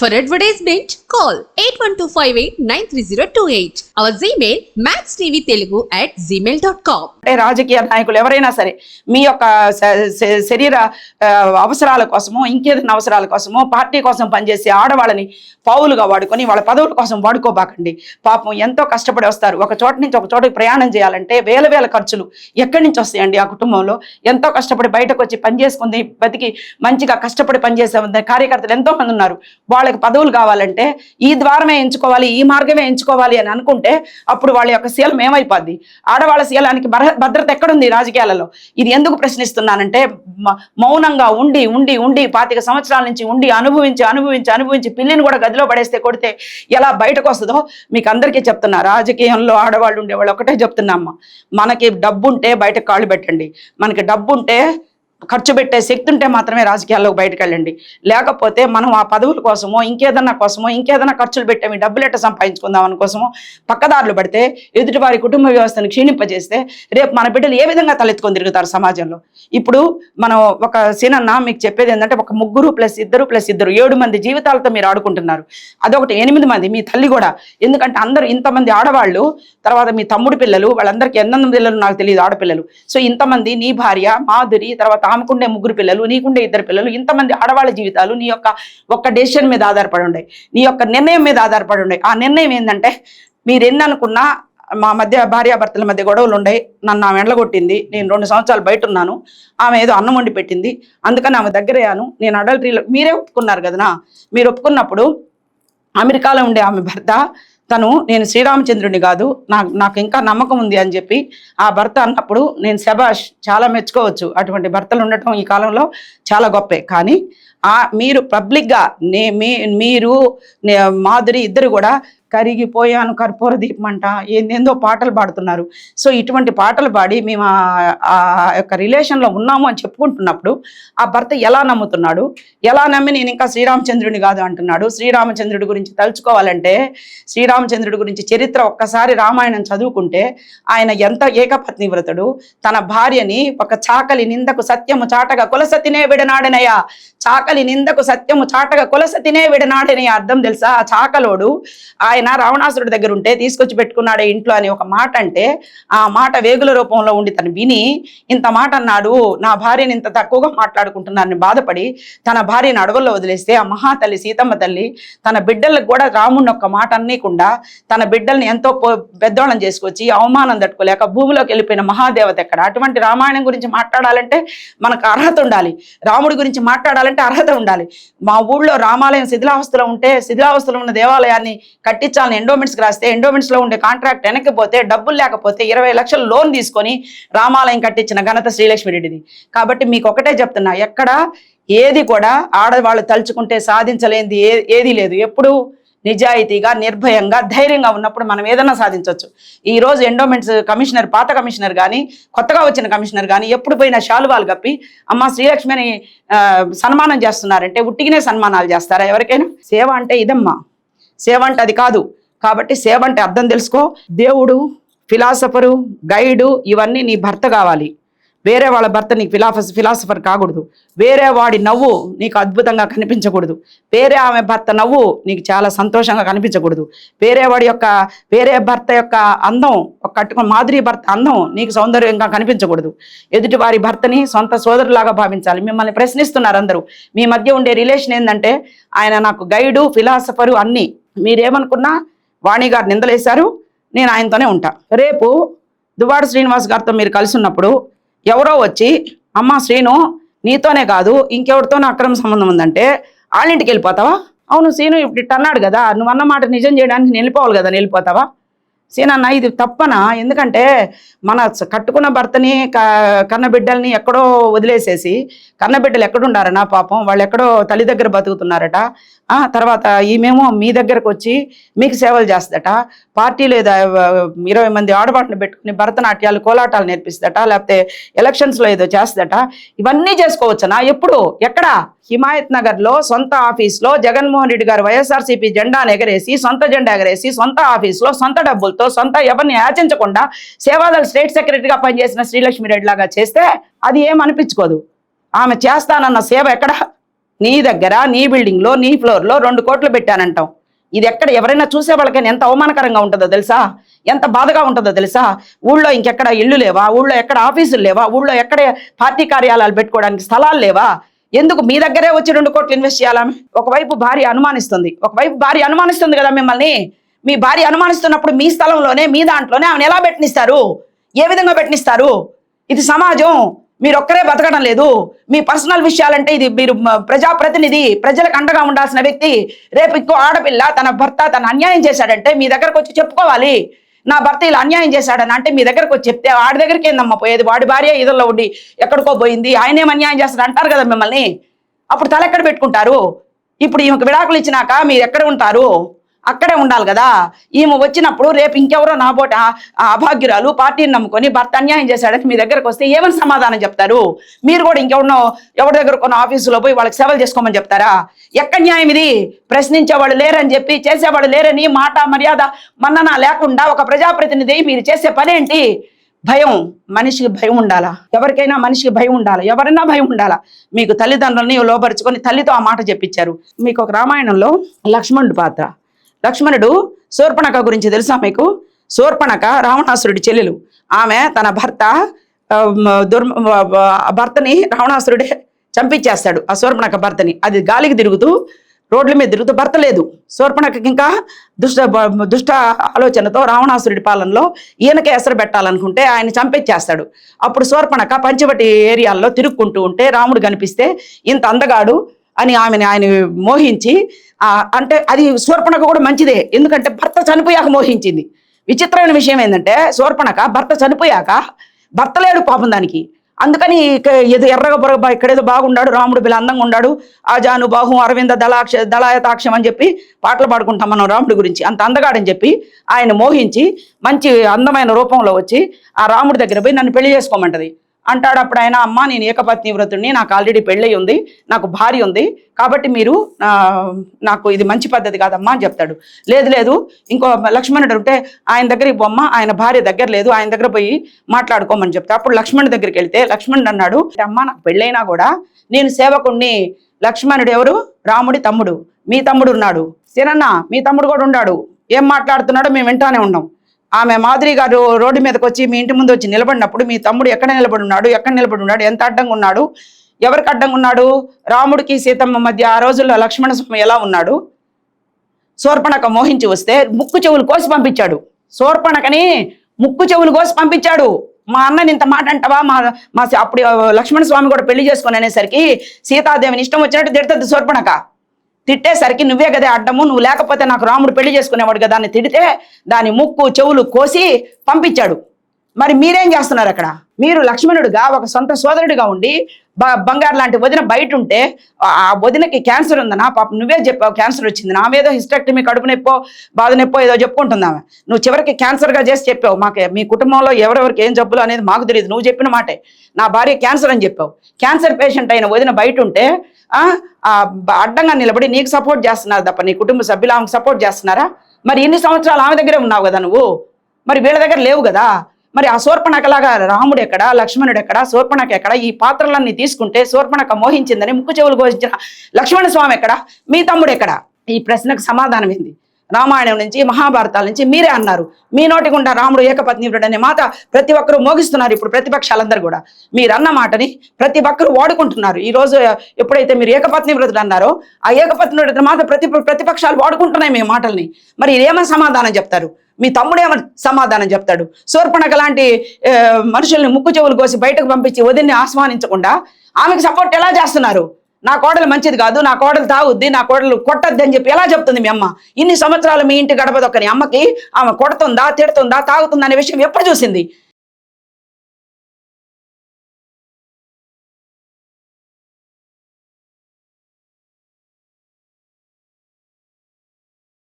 For advertisement, call 8125893028. Our Gmail maxtvtelugu@gmail.com. రాజకీయ నాయకులు ఎవరైనా సరే మీ యొక్క శరీర అవసరాల కోసమో ఇంకేదైనా అవసరాల కోసమో పార్టీ కోసం పనిచేసే ఆడవాళ్ళని పావులుగా వాడుకొని వాళ్ళ పదవుల కోసం వాడుకోబాకండి. పాపం ఎంతో కష్టపడి వస్తారు. ఒక చోట నుంచి ఒక చోటకి ప్రయాణం చేయాలంటే వేల ఖర్చులు ఎక్కడి నుంచి వస్తాయండి? ఆ కుటుంబంలో ఎంతో కష్టపడి బయటకు వచ్చి పనిచేసుకుంది బతికి మంచిగా కష్టపడి పనిచేసే కార్యకర్తలు ఎంతో మంది ఉన్నారు. వాళ్ళకి పదవులు కావాలంటే ఈ ద్వారమే ఎంచుకోవాలి, ఈ మార్గమే ఎంచుకోవాలి అని అనుకుంటే అప్పుడు వాళ్ళ యొక్క శీలం ఏమైపోద్ది? ఆడవాళ్ళ శీలానికి భద్రత ఎక్కడుంది రాజకీయాలలో? ఇది ఎందుకు ప్రశ్నిస్తున్నానంటే మౌనంగా ఉండి 25 సంవత్సరాల నుంచి ఉండి అనుభవించి పిల్లిని కూడా గదిలో పడేస్తే కొడితే ఎలా బయటకు వస్తుందో మీకు అందరికీ చెప్తున్నా. రాజకీయంలో ఆడవాళ్ళు ఉండేవాళ్ళు ఒకటే చెప్తున్నామ్మా, మనకి డబ్బు ఉంటే బయటకు కాళ్ళు పెట్టండి, మనకి డబ్బు ఉంటే ఖర్చు పెట్టే శక్తి ఉంటే మాత్రమే రాజకీయాల్లోకి బయటకు వెళ్ళండి. లేకపోతే మనం ఆ పదవుల కోసమో ఇంకేదన్నా ఖర్చులు పెట్టాము డబ్బులు ఎట్ట సంపాదించుకుందాం అని కోసమో పక్కదారులు పడితే ఎదుటివారి కుటుంబ వ్యవస్థను క్షీణింపజేస్తే రేపు మన బిడ్డలు ఏ విధంగా తలెత్తుకొని తిరుగుతారు సమాజంలో? ఇప్పుడు మనం ఒక సీనన్న మీకు చెప్పేది ఏంటంటే, ఒక 3 + 2 + 2 7 మంది జీవితాలతో మీరు ఆడుకుంటున్నారు. అదొకటి 8 మంది మీ తల్లి కూడా. ఎందుకంటే అందరూ ఇంతమంది ఆడవాళ్ళు, తర్వాత మీ తమ్ముడు పిల్లలు, వాళ్ళందరికీ ఎన్నెందు పిల్లలు నాకు తెలియదు ఆడపిల్లలు. సో ఇంతమంది, నీ భార్య మాధురి, తర్వాత ఆమెకుండే 3 పిల్లలు, నీకుండే 2 పిల్లలు, ఇంతమంది ఆడవాళ్ళ జీవితాలు నీ యొక్క ఒక్క డెసిషన్ మీద ఆధారపడి ఉన్నాయి, నీ యొక్క నిర్ణయం మీద ఆధారపడి ఉన్నాయి. ఆ నిర్ణయం ఏంటంటే, మీరు ఎన్ననుకున్నా మా మధ్య భార్యాభర్తల మధ్య గొడవలు ఉన్నాయి, నన్ను ఆమె ఎండగొట్టింది, నేను 2 సంవత్సరాలు బయట ఉన్నాను, ఆమె ఏదో అన్నం వండి పెట్టింది, అందుకని ఆమె దగ్గరయ్యాను, నేను అడల్టరీలో మీరే ఒప్పుకున్నారు కదనా. మీరు ఒప్పుకున్నప్పుడు అమెరికాలో ఉండే ఆమె భర్త నేను శ్రీరామచంద్రుడిని కాదు, నాకు ఇంకా నమ్మకం ఉంది అని చెప్పి ఆ భర్త అన్నప్పుడు నేను శబాష్, చాలా మెచ్చుకోవచ్చు. అటువంటి భర్తలు ఉండటం ఈ కాలంలో చాలా గొప్పే. కానీ మీరు పబ్లిక్గా మీరు మాధురి ఇద్దరు కూడా కరిగిపోయాను కర్పూర దీపమంట ఏందేందో పాటలు పాడుతున్నారు. సో ఇటువంటి పాటలు పాడి మేము ఆ యొక్క రిలేషన్లో ఉన్నాము అని చెప్పుకుంటున్నప్పుడు ఆ భర్త ఎలా నమ్ముతున్నాడు? ఎలా నమ్మి నేను ఇంకా శ్రీరామచంద్రుడిని కాదు అంటున్నాడు? శ్రీరామచంద్రుడి గురించి తలుచుకోవాలంటే, శ్రీరామచంద్రుడి గురించి చరిత్ర ఒక్కసారి రామాయణం చదువుకుంటే ఆయన ఎంత ఏకపత్ని వ్రతుడు. తన భార్యని ఒక చాకలి నిందకు సత్యము చాటగా కులసతినే విడనాడనయ్యా, చాకలి నిందకు సత్యము చాటగా కులసతినే విడనాడనయ్యా. అర్థం తెలుసా? ఆ చాకలోడు ఆయన రావణాసురుడి దగ్గర ఉంటే తీసుకొచ్చి పెట్టుకున్నాడే ఇంట్లో అని ఒక మాట అంటే, ఆ మాట వేగుల రూపంలో ఉండి తను విని ఇంత మాట అన్నాడు, నా భార్యని ఇంత తక్కువగా మాట్లాడుకుంటున్నారని బాధపడి తన భార్యను అడవుల్లో వదిలేస్తే ఆ మహాతల్లి సీతమ్మ తల్లి తన బిడ్డలకు కూడా రాముడిని ఒక్క మాట అన్నీకుండా తన బిడ్డల్ని ఎంతో పెద్దోళం చేసుకొచ్చి అవమానం తట్టుకోలేక భూమిలోకి వెళ్ళిపోయిన మహాదేవత ఎక్కడ? అటువంటి రామాయణం గురించి మాట్లాడాలంటే మనకు అర్హత ఉండాలి, రాముడి గురించి మాట్లాడాలంటే అర్హత ఉండాలి. మా ఊళ్ళో రామాలయం శిథిలావస్థలో ఉంటే శిథిలావస్థలో ఉన్న దేవాలయాన్ని కట్టించాలని ఎండోమెంట్స్కి రాస్తే ఎండోమెంట్స్లో ఉండే కాంట్రాక్ట్ వెనక్కిపోతే డబ్బులు లేకపోతే 20 లక్షలు లోన్ తీసుకొని రామాలయం కట్టించిన ఘనత శ్రీలక్ష్మిరెడ్డిది. కాబట్టి మీకు ఒకటే చెప్తున్నా, ఎక్కడ ఏది కూడా ఆడవాళ్ళు తలుచుకుంటే సాధించలేనిది ఏదీ లేదు. ఎప్పుడు నిజాయితీగా నిర్భయంగా ధైర్యంగా ఉన్నప్పుడు మనం ఏదైనా సాధించవచ్చు. ఈరోజు ఎండోమెంట్స్ కమిషనర్, పాత కమిషనర్ కానీ కొత్తగా వచ్చిన కమిషనర్ కానీ ఎప్పుడు పోయినా శాలువాలు కప్పి అమ్మ శ్రీలక్ష్మిని సన్మానం చేస్తున్నారంటే ఉట్టిగానే సన్మానాలు చేస్తారా ఎవరికైనా? సేవ అంటే ఇదమ్మా, సేవ అంటే అది కాదు. కాబట్టి సేవ అంటే అర్థం తెలుసుకో. దేవుడు, ఫిలాసఫరు, గైడు ఇవన్నీ నీ భర్త కావాలి. వేరే వాళ్ళ భర్త నీకు ఫిలాసఫర్ కాకూడదు. వేరే వాడి నవ్వు నీకు అద్భుతంగా కనిపించకూడదు. వేరే ఆమె భర్త నవ్వు నీకు చాలా సంతోషంగా కనిపించకూడదు. వేరే భర్త యొక్క అందం, కట్టుకున్న మాధురి భర్త అందం నీకు సౌందర్యంగా కనిపించకూడదు. ఎదుటి వారి భర్తని సొంత సోదరులాగా భావించాలి. మిమ్మల్ని ప్రశ్నిస్తున్నారు అందరూ. మీ మధ్య ఉండే రిలేషన్ ఏంటంటే, ఆయన నాకు గైడు, ఫిలాసఫరు అన్నీ. మీరేమనుకున్నా వాణి గారు నిందలేశారు, నేను ఆయనతోనే ఉంటా. రేపు దువ్వాడ శ్రీనివాస్ గారితో మీరు కలిసి ఉన్నప్పుడు ఎవరో వచ్చి అమ్మ శ్రీను నీతోనే కాదు ఇంకెవరితోనో అక్రమ సంబంధం ఉందంటే వాళ్ళింటికి వెళ్ళిపోతావా? అవును శ్రీను ఇప్పుడు ఇట్ట అన్నాడు కదా, నువ్వు అన్నమాట నిజం చేయడానికి వెళ్ళిపోవాలి కదా, వెళ్ళిపోతావా? సీనన్న ఇది తప్పనా? ఎందుకంటే మన కట్టుకున్న భర్తని కన్నబిడ్డల్ని ఎక్కడో వదిలేసేసి, కన్నబిడ్డలు ఎక్కడుండారనా పాపం, వాళ్ళు ఎక్కడో తల్లి దగ్గర బతుకుతున్నారట. తర్వాత ఈమెమో మీ దగ్గరకు వచ్చి మీకు సేవలు చేస్తదట. పార్టీలో 20 మంది ఆడవాళ్ళని పెట్టుకుని భరతనాట్యాలు, కోలాటాలు నేర్పిస్తదట, లేకపోతే ఎలక్షన్స్లో ఏదో చేస్తదట. ఇవన్నీ చేసుకోవచ్చనా? ఎప్పుడు? ఎక్కడ? హిమాయత్ నగర్లో సొంత ఆఫీస్లో జగన్మోహన్ రెడ్డి గారు వైఎస్ఆర్సీపీ జెండాను ఎగరేసి, సొంత జెండా ఎగరేసి, సొంత ఆఫీస్లో సొంత డబ్బులతో సొంత ఎవరిని యాచించకుండా సేవాదళ స్టేట్ సెక్రటరీగా పనిచేసిన శ్రీలక్ష్మిరెడ్డి లాగా చేస్తే అది ఏమనిపించుకోదు. ఆమె చేస్తానన్న సేవ ఎక్కడ? నీ దగ్గర నీ బిల్డింగ్లో నీ ఫ్లోర్లో 2 కోట్లు పెట్టానంటాం. ఇది ఎక్కడ ఎవరైనా చూసే వాళ్ళకైనా ఎంత అవమానకరంగా ఉంటుందో తెలుసా, ఎంత బాధగా ఉంటుందో తెలుసా. ఊళ్ళో ఇంకెక్కడ ఇళ్ళు లేవా, ఊళ్ళో ఎక్కడ ఆఫీసులు లేవా, ఊళ్ళో ఎక్కడ పార్టీ కార్యాలయాలు పెట్టుకోవడానికి స్థలాలు లేవా? ఎందుకు మీ దగ్గరే వచ్చి 2 కోట్లు ఇన్వెస్ట్ చేయాలా? ఒకవైపు భార్య అనుమానిస్తుంది కదా మిమ్మల్ని. మీ భార్య అనుమానిస్తున్నప్పుడు మీ స్థలంలోనే మీ దాంట్లోనే ఆమెను ఎలా పెట్టనిస్తారు? ఏ విధంగా పెట్టనిస్తారు? ఇది సమాజం. మీరు ఒక్కరే బతకడం లేదు. మీ పర్సనల్ విషయాలంటే ఇది మీరు ప్రజాప్రతినిధి, ప్రజలకు అండగా ఉండాల్సిన వ్యక్తి. రేపు ఇంకో ఆడపిల్ల తన భర్త తన అన్యాయం చేశాడంటే మీ దగ్గరకు వచ్చి చెప్పుకోవాలి. నా భర్త ఇలా అన్యాయం చేశాడని అంటే మీ దగ్గరకు వచ్చి చెప్తే వాడి దగ్గరికి ఏందమ్మా పోయేది? వాడి భార్య ఇదల్లో ఉండి ఎక్కడికో పోయింది, ఆయనేం అన్యాయం చేస్తాడు అంటారు కదా మిమ్మల్ని. అప్పుడు తల ఎక్కడ పెట్టుకుంటారు? ఇప్పుడు ఈమెకు విడాకులు ఇచ్చినాక మీరు ఎక్కడ ఉంటారు? అక్కడే ఉండాలి కదా. ఈమె వచ్చినప్పుడు రేపు ఇంకెవరో నాబోట అభాగ్యురాలు పార్టీని నమ్ముకొని భర్త అన్యాయం చేశాడని మీ దగ్గరకు వస్తే ఏమని సమాధానం చెప్తారు? మీరు కూడా ఎవరి దగ్గర కొన్ని ఆఫీసులో పోయి వాళ్ళకి సేవలు చేసుకోమని చెప్తారా? ఎక్కడ న్యాయం ఇది? ప్రశ్నించేవాళ్ళు లేరని చెప్పి చేసేవాళ్ళు లేరని మాట మర్యాద మన్నన లేకుండా ఒక ప్రజాప్రతినిధి మీరు చేసే పనేంటి? భయం. మనిషికి భయం ఉండాలా? ఎవరికైనా మనిషికి భయం ఉండాలా? ఎవరైనా భయం ఉండాలా? మీకు తల్లిదండ్రులని లోపరుచుకొని తల్లితో ఆ మాట చెప్పించారు. మీకు ఒక రామాయణంలో లక్ష్మణుడు పాత్ర. లక్ష్మణుడు శూర్పణఖ గురించి తెలుసా మీకు? శూర్పణఖ రావణాసురుడి చెల్లెలు. ఆమె తన భర్తని రావణాసురుడే చంపించేస్తాడు. ఆ శూర్పణఖ భర్తని. అది గాలికి తిరుగుతూ రోడ్ల మీద తిరుగుతూ భర్త లేదు. శూర్పణఖకి ఇంకా దుష్ట ఆలోచనతో రావణాసురుడి పాలనలో ఈయనకే ఎసరు పెట్టాలనుకుంటే ఆయన చంపించేస్తాడు. అప్పుడు శూర్పణఖ పంచవటి ఏరియాల్లో తిరుక్కుంటూ ఉంటే రాముడు కనిపిస్తే ఇంత అందగాడు అని ఆయన మోహించి, అంటే అది శూర్పణఖ కూడా మంచిదే. ఎందుకంటే భర్త చనిపోయాక మోహించింది. విచిత్రమైన విషయం ఏంటంటే శూర్పణఖ భర్త చనిపోయాక భర్త లేడు పాపం దానికి. అందుకని ఏదో ఎర్రగా బొరగ ఇక్కడేదో బాగున్నాడు రాముడు, వీళ్ళ అందంగా ఉన్నాడు, ఆజాను బాహు అరవింద దళాయతాక్షం అని చెప్పి పాటలు పాడుకుంటాం మనం రాముడి గురించి. అంత అందగాడని చెప్పి ఆయన మోహించి మంచి అందమైన రూపంలో వచ్చి ఆ రాముడి దగ్గర పోయి నన్ను పెళ్లి చేసుకోమంటది. అంటాడు అప్పుడు ఆయన, అమ్మ నేను ఏకపత్ని వ్రతుడిని, నాకు ఆల్రెడీ పెళ్ళై ఉంది, నాకు భార్య ఉంది, కాబట్టి మీరు నాకు ఇది మంచి పద్ధతి కాదమ్మా అని చెప్తాడు. లేదు ఇంకో లక్ష్మణుడు ఉంటే ఆయన దగ్గరికి బొమ్మ, ఆయన భార్య దగ్గర లేదు, ఆయన దగ్గర పోయి మాట్లాడుకోమని చెప్తా. అప్పుడు లక్ష్మణుడి దగ్గరికి వెళ్తే లక్ష్మణుడు అన్నాడు, అమ్మ నాకు పెళ్ళైనా కూడా నేను సేవకుణ్ణి. లక్ష్మణుడు ఎవరు? రాముడి తమ్ముడు. మీ తమ్ముడు ఉన్నాడు సినన్న, మీ తమ్ముడు కూడా ఉన్నాడు. ఏం మాట్లాడుతున్నాడో మేము వింటానే ఉన్నాం. ఆమె మాదిరి గారు రోడ్డు మీదకి వచ్చి మీ ఇంటి ముందు వచ్చి నిలబడినప్పుడు మీ తమ్ముడు ఎక్కడ నిలబడి ఉన్నాడు, ఎంత అడ్డంగా ఉన్నాడు, ఎవరికి అడ్డంగా ఉన్నాడు? రాముడికి సీతమ్మ మధ్య ఆ రోజుల్లో లక్ష్మణ స్వామి ఎలా ఉన్నాడు? శూర్పణఖ మోహించి వస్తే ముక్కు చెవులు కోసి పంపించాడు. శూర్పణఖని ముక్కు చెవులు కోసి పంపించాడు. మా అన్నని ఇంత మాట అంటావా? మా అప్పుడు లక్ష్మణ స్వామి కూడా పెళ్లి చేసుకుని అనేసరికి సీతాదేవిని ఇష్టం వచ్చినట్టు తిడుతుంది శూర్పణఖ. తిట్టేసరికి నువ్వే కదా అడ్డము, నువ్వు లేకపోతే నాకు రాముడు పెళ్లి చేసుకునేవాడు కదా అని తిడితే దాని ముక్కు చెవులు కోసి పంపించాడు. మరి మీరేం చేస్తున్నారు అక్కడ? మీరు లక్ష్మణుడిగా ఒక సొంత సోదరుడిగా ఉండి బంగారు లాంటి వదిన బయట ఉంటే ఆ వదినకి క్యాన్సర్ ఉందనా? పాప నువ్వే చెప్పావు క్యాన్సర్ వచ్చింది, నా మీద హిస్టెక్టమీ కడుపు నొప్పో బాధ నొప్పో ఏదో చెప్పుకుంటుందామె. నువ్వు చివరికి క్యాన్సర్గా చేసి చెప్పావు. మాకే మీ కుటుంబంలో ఎవరెవరికి ఏం జబ్బులు అనేది మాకు తెలియదు, నువ్వు చెప్పిన మాటే నా భార్య క్యాన్సర్ అని చెప్పావు. క్యాన్సర్ పేషెంట్ అయిన వదిన బయట ఉంటే అడ్డంగా నిలబడి నీకు సపోర్ట్ చేస్తున్నారు తప్ప నీ కుటుంబ సభ్యులు ఆమెకు సపోర్ట్ చేస్తున్నారా? మరి ఇన్ని సంవత్సరాలు ఆమె దగ్గరే ఉన్నావు కదా నువ్వు, మరి వీళ్ళ దగ్గర లేవు కదా. మరి ఆ శూర్పణఖలాగా రాముడు ఎక్కడ, లక్ష్మణుడు ఎక్కడ, శూర్పణఖ ఎక్కడ? ఈ పాత్రలన్నీ తీసుకుంటే శూర్పణఖ మోహించిందని ముక్కు చెవులు కోసించిన లక్ష్మణ స్వామి ఎక్కడ? మీ తమ్ముడు ఎక్కడ? ఈ ప్రశ్నకు సమాధానం ఏంది? రామాయణం నుంచి మహాభారతాల నుంచి మీరే అన్నారు. మీ నోటి గుండా రాముడు ఏకపత్ని వ్రతుడు అనే మాట ప్రతి ఒక్కరూ మోగిస్తున్నారు. ఇప్పుడు ప్రతిపక్షాలందరూ కూడా మీరు అన్న మాటని ప్రతి ఒక్కరు వాడుకుంటున్నారు. ఈ రోజు ఎప్పుడైతే మీరు ఏకపత్ని వ్రతుడు అన్నారో ఆ ఏకపత్ని వ్రతుడు మాట ప్రతిపక్షాలు వాడుకుంటున్నాయి మీ మాటల్ని. మరి ఏమని సమాధానం చెప్తారు? మీ తమ్ముడు ఏమని సమాధానం చెప్తాడు? శూర్పణఖ లాంటి మనుషుల్ని ముక్కు చెవులు కోసి బయటకు పంపించి వదిన్ని ఆహ్వానించకుండా ఆమెకు సపోర్ట్ ఎలా చేస్తున్నారు? నా కోడలు మంచిది కాదు, నా కోడలు తాగుద్ది, నా కోడలు కొట్టద్ది అని చెప్పి ఎలా చెప్తుంది మీ అమ్మ? ఇన్ని సంవత్సరాలు మీ ఇంటి గడపదొక్కని అమ్మకి ఆమె కొడుతుందా, తిడుతుందా, తాగుతుందా అనే విషయం ఎప్పుడు చూసింది?